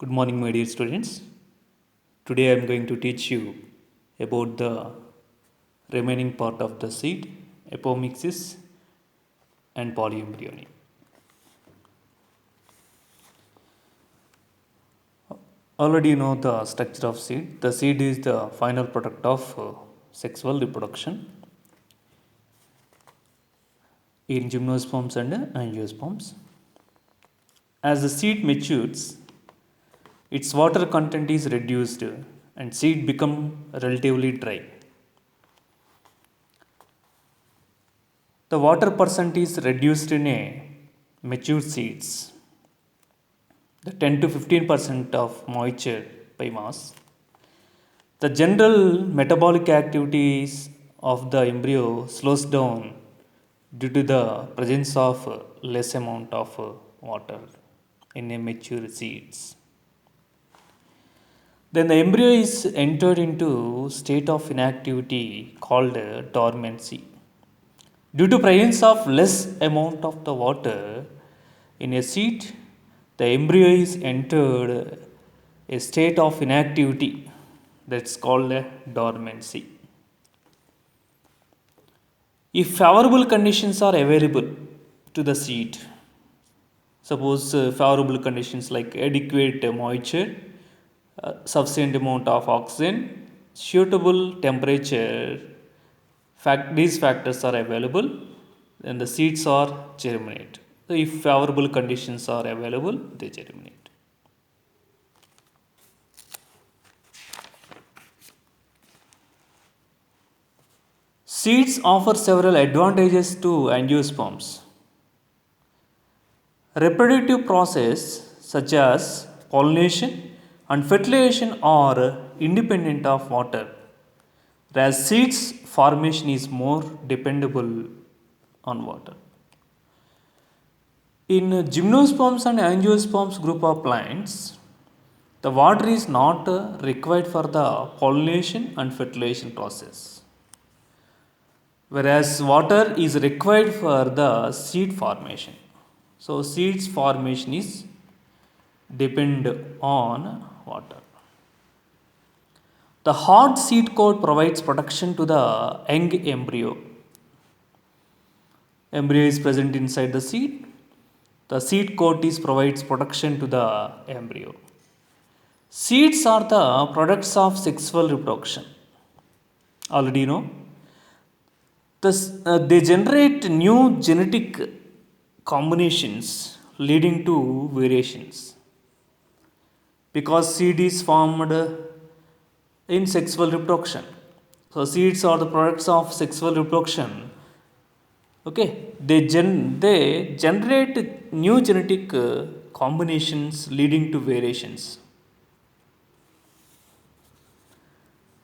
Good morning, my dear students. Today I am going to teach you about the remaining part of the seed, apomixis and polyembryony. Already you know the structure of seed. The seed is the final product of sexual reproduction in gymnosperms and angiosperms. As the seed matures, its water content is reduced and seed become relatively dry. The water percent is reduced in a mature seeds. The 10 to 15% of moisture by mass. The general metabolic activities of the embryo slows down due to the presence of less amount of water in a mature seeds. Then the embryo is entered into state of inactivity called dormancy. Due to presence of less amount of the water in a seed, the embryo is entered a state of inactivity that's called a dormancy. If favorable conditions are available to the seed, suppose favorable conditions like adequate moisture, sufficient amount of oxygen, suitable temperature, these factors are available, then the seeds are germinate. So if favorable conditions are available, they germinate. Seeds offer several advantages to angiosperms. Reproductive process such as pollination and fertilization are independent of water, whereas seeds formation is more dependable on water. In gymnosperms and angiosperms group of plants, the water is not required for the pollination and fertilization process, whereas water is required for the seed formation. So seeds formation is depend on water. The hard seed coat provides protection to the young embryo. Embryo is present inside the seed. The seed coat is provides protection to the embryo. Seeds are the products of sexual reproduction. Already you know. They generate new genetic combinations leading to variations. Because seed is formed in sexual reproduction. So seeds are the products of sexual reproduction. Okay, they generate new genetic combinations leading to variations.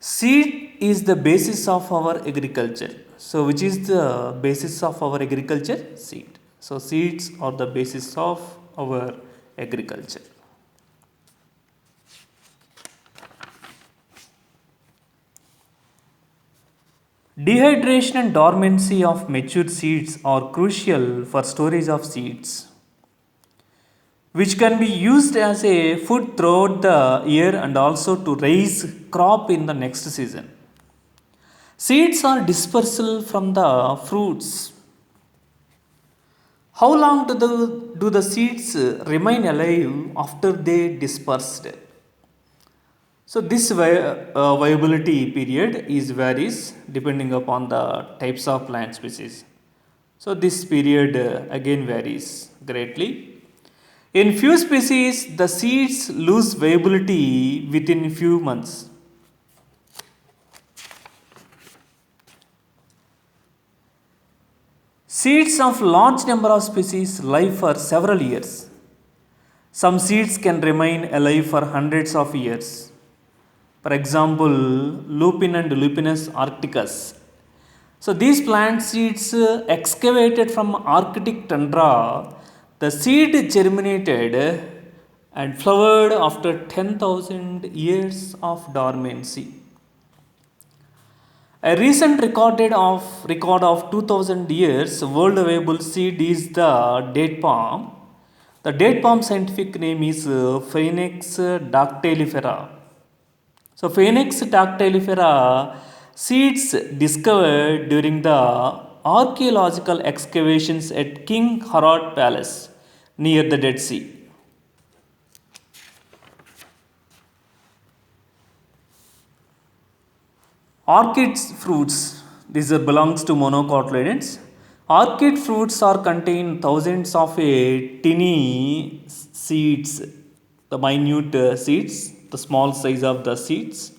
Seed is the basis of our agriculture. So which is the basis of our agriculture? Seed. So seeds are the basis of our agriculture. Dehydration and dormancy of mature seeds are crucial for storage of seeds, which can be used as a food throughout the year and also to raise crop in the next season. Seeds are dispersal from the fruits. How long do the seeds remain alive after they dispersed? So this viability period is varies depending upon the types of plant species. So this period again varies greatly. In few species, the seeds lose viability within few months. Seeds of large number of species live for several years. Some seeds can remain alive for hundreds of years. For example, lupin and Lupinus arcticus. So these plant seeds excavated from Arctic tundra, the seed germinated and flowered after 10,000 years of dormancy. A recent record of 2000 years world available seed is the date palm, The date palm scientific name is Phoenix dactylifera. So, Phoenix dactylifera seeds discovered during the archaeological excavations at King Herod Palace near the Dead Sea. Orchids fruits, this belongs to monocotyledons. Orchid fruits are contain thousands of tiny seeds, the minute seeds, the small size of the seeds.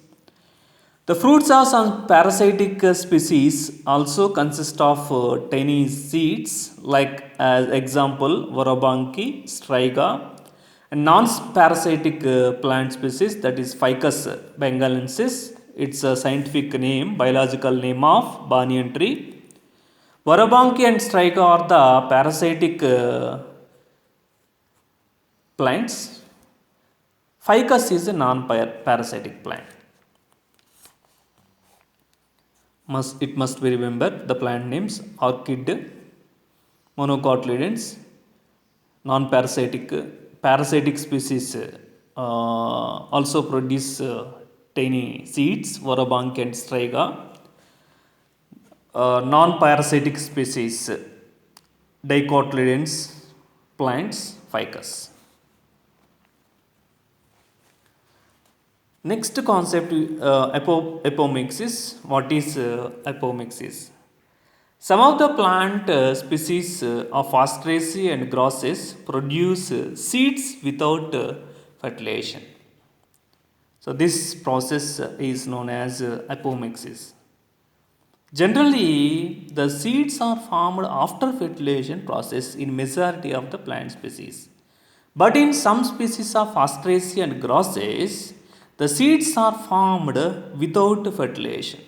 The fruits of some parasitic species also consist of tiny seeds, like as example Vorabanki, Striga, and non-parasitic plant species, that is Ficus bengalensis. It's a scientific name, biological name of banyan tree. Vorabanki and Striga are the parasitic plants. Ficus is a non-parasitic plant. It must be remembered the plant names: orchid, monocotyledons, non-parasitic, parasitic species also produce tiny seeds, Vorabank and Striga. Non-parasitic species, dicotyledons, plants, ficus. Next concept, apomixis. What is apomixis? Some of the plant species of Asteraceae and grasses produce seeds without fertilization. So, this process is known as apomixis. Generally, the seeds are formed after fertilization process in majority of the plant species. But in some species of Asteraceae and grasses, the seeds are formed without fertilization.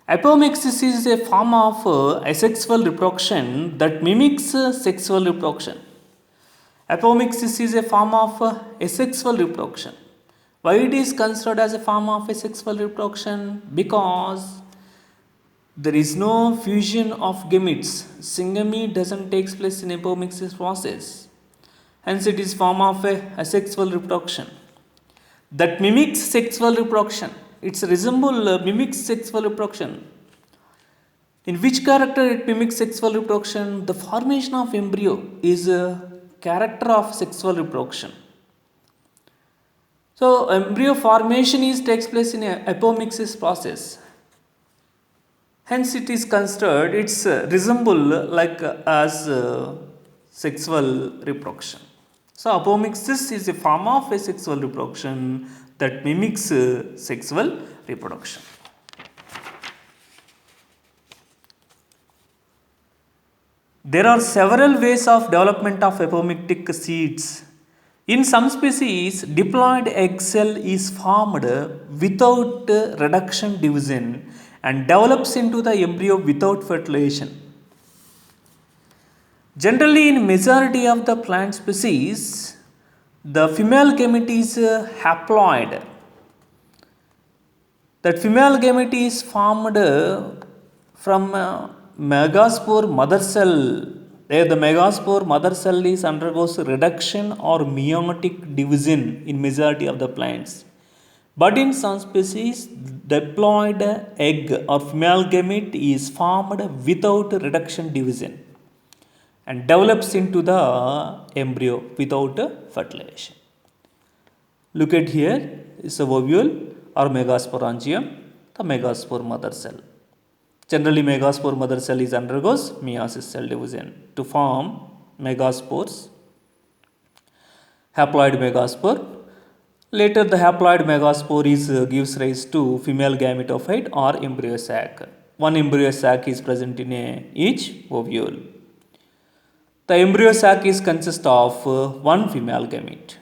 Apomixis is a form of asexual reproduction that mimics sexual reproduction. Apomixis is a form of asexual reproduction. Why it is considered as a form of asexual reproduction? Because there is no fusion of gametes. Syngamy doesn't take place in apomixis process. Hence, it is form of a asexual reproduction that mimics sexual reproduction. It's resemble mimics sexual reproduction. In which character it mimics sexual reproduction? The formation of embryo is a character of sexual reproduction. So, embryo formation takes place in a apomixis process. Hence, it is considered it's resemble like as sexual reproduction. So, apomixis is a form of asexual reproduction that mimics sexual reproduction. There are several ways of development of apomictic seeds. In some species, diploid egg cell is formed without reduction division and develops into the embryo without fertilization. Generally, in majority of the plant species, the female gamete is haploid. That female gamete is formed from megaspore mother cell. There the megaspore mother cell is undergoes reduction or meiotic division in majority of the plants. But in some species, diploid egg or female gamete is formed without reduction division and develops into the embryo without fertilization. Look at here, is a ovule or megasporangium, the megaspore mother cell. Generally, megaspore mother cell is undergoes meiosis cell division to form megaspores, haploid megaspore. Later, the haploid megaspore gives rise to female gametophyte or embryo sac. One embryo sac is present in each ovule. The embryo sac is consist of one female gamete.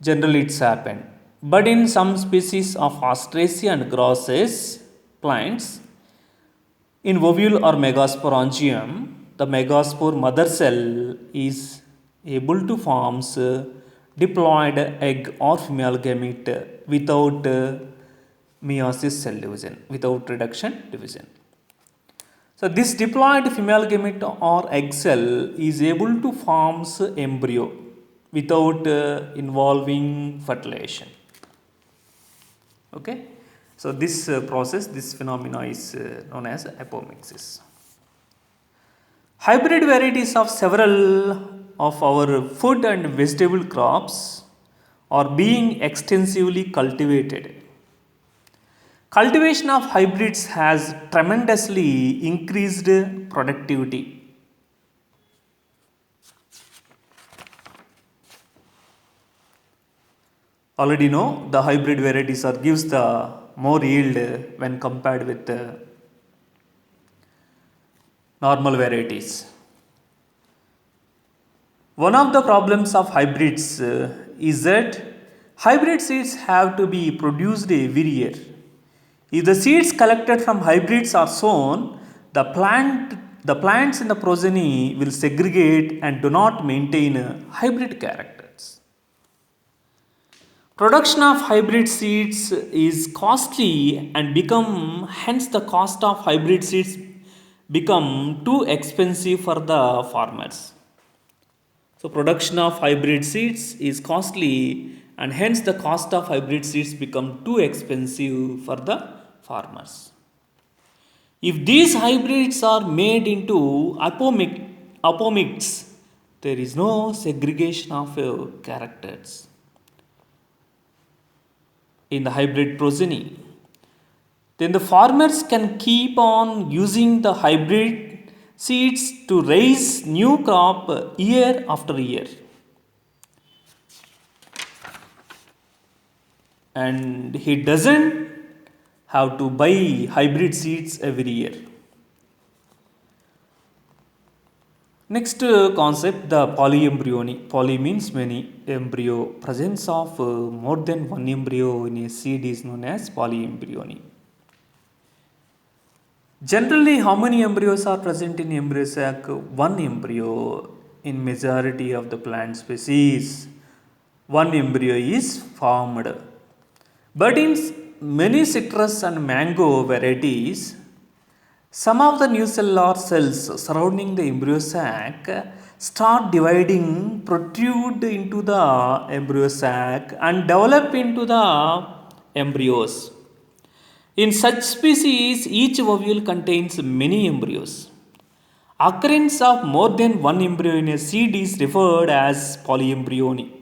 Generally, it's happened. But in some species of Asteraceae and grasses plants, in ovule or megasporangium, the megaspore mother cell is able to form diploid egg or female gamete without meiosis cell division, without reduction division. So this diploid female gamete or egg cell is able to form embryo without involving fertilization. Okay. So this process, this phenomena is known as apomixis. Hybrid varieties of several of our food and vegetable crops are being extensively cultivated. Cultivation of hybrids has tremendously increased productivity. Already know the hybrid varieties are gives the more yield when compared with normal varieties. One of the problems of hybrids is that hybrid seeds have to be produced every year. If the seeds collected from hybrids are sown, the plants in the progeny will segregate and do not maintain hybrid characters. Production of hybrid seeds is costly and hence the cost of hybrid seeds become too expensive for the farmers. So production of hybrid seeds is costly and hence the cost of hybrid seeds become too expensive for the farmers. If these hybrids are made into apomicts, there is no segregation of characters in the hybrid progeny. Then the farmers can keep on using the hybrid seeds to raise new crop year after year. And he doesn't have to buy hybrid seeds every year. Next concept, the polyembryony. Poly means many. Embryo. Presence of more than one embryo in a seed is known as polyembryony. Generally, how many embryos are present in embryo sac? One embryo in majority of the plant species. One embryo is formed. But in many citrus and mango varieties, some of the nucellular cells surrounding the embryo sac start dividing, protrude into the embryo sac and develop into the embryos. In such species, each ovule contains many embryos. Occurrence of more than one embryo in a seed is referred as polyembryony.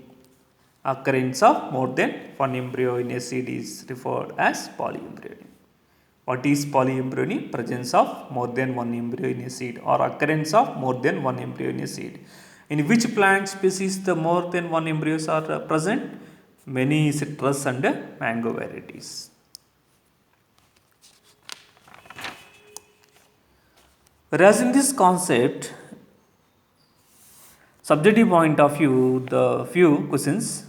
Occurrence of more than one embryo in a seed is referred as polyembryony. What is polyembryony? Presence of more than one embryo in a seed or occurrence of more than one embryo in a seed. In which plant species the more than one embryos are present? Many citrus and mango varieties. Whereas in this concept, subjective point of view, the few questions.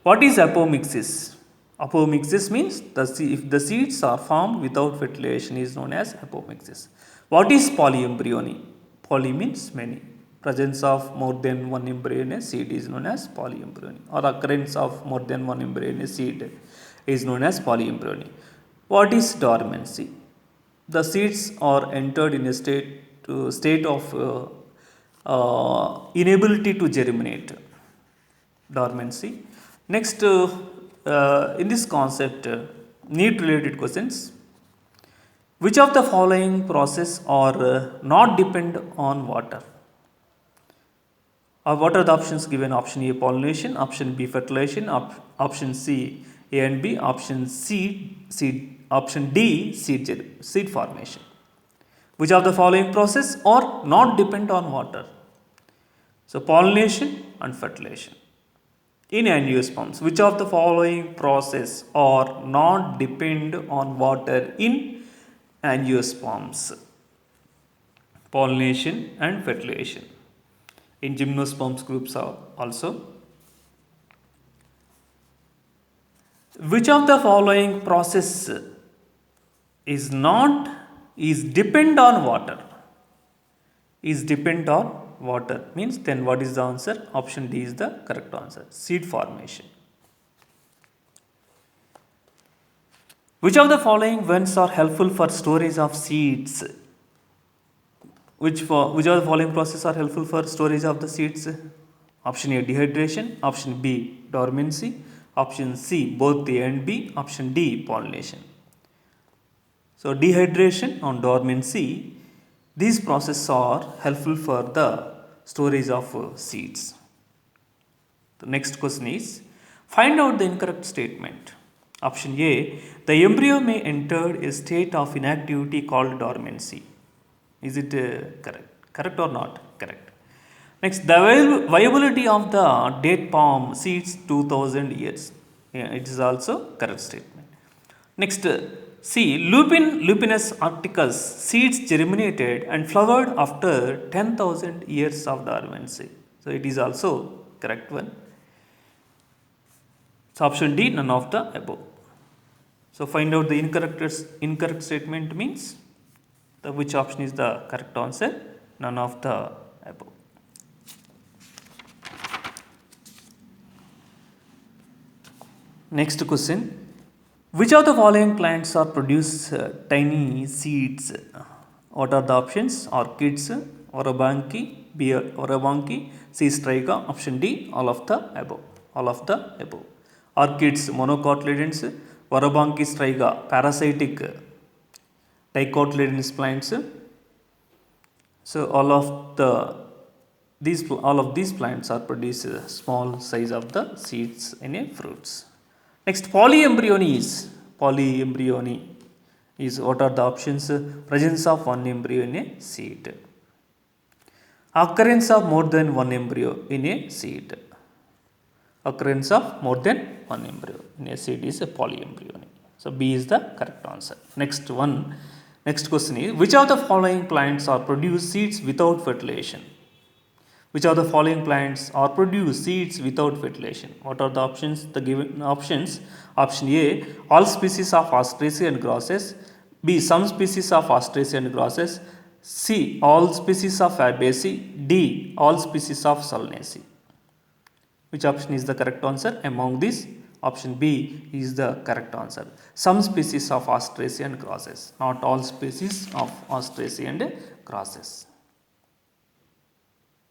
What is apomixis? Apomixis means if the seeds are formed without fertilization is known as apomixis. What is polyembryony? Poly means many. Presence of more than one embryo in a seed is known as polyembryony, or occurrence of more than one embryo in a seed is known as polyembryony. What is dormancy? The seeds are entered in a state of inability to germinate. Dormancy. Next, in this concept, need related questions. Which of the following process are not depend on water? Or what are the options given? Option A pollination, option B fertilization, option C A and B, option option D seed formation. Which of the following process are not depend on water? So pollination and fertilization. In angiosperms, which of the following process are not depend on water in angiosperms? Pollination and fertilization. In gymnosperms groups are also. Which of the following process is depend on water? Is depend on water means then what is the answer? Option D is the correct answer. Seed formation. Which of the following vents are helpful for storage of seeds? which of the following processes are helpful for storage of the seeds? Option A, dehydration. Option B, dormancy. Option C, both A and B. Option D, pollination. So dehydration and dormancy, these processes are helpful for the storage of seeds. The next question is, find out the incorrect statement. Option A, the embryo may enter a state of inactivity called dormancy. Is it correct? Correct or not? Correct. Next, the viability of the date palm seeds 2000 years. Yeah, it is also correct statement. Next, see, lupinus arcticus seeds germinated and flowered after 10,000 years of dormancy. So it is also correct one. So option D, none of the above. So find out the incorrect statement means which option is the correct answer? None of the above. Next question, which of the following plants are produce tiny seeds? What are the options? Orchids, Orobanche, B. Orobanche, C. Striga. Option D, all of the above. All of the above. Orchids, monocotyledons, Orobanche striga, parasitic dicotyledonous plants. So all of these plants are produce a small size of the seeds in a fruits. Next, polyembryony is what are the options? Presence of one embryo in a seed. Occurrence of more than one embryo in a seed. Occurrence of more than one embryo in a seed is a polyembryony. So B is the correct answer. Next question is, which of the following plants are produce seeds without fertilization? Which of the following plants are produce seeds without fertilization? What are the options? The given options: option A, all species of Asteraceae and grasses. B, some species of Asteraceae and grasses. C, all species of Fabaceae. D, all species of Solanaceae. Which option is the correct answer? Among these, option B is the correct answer. Some species of Asteraceae and grasses, not all species of Asteraceae and grasses.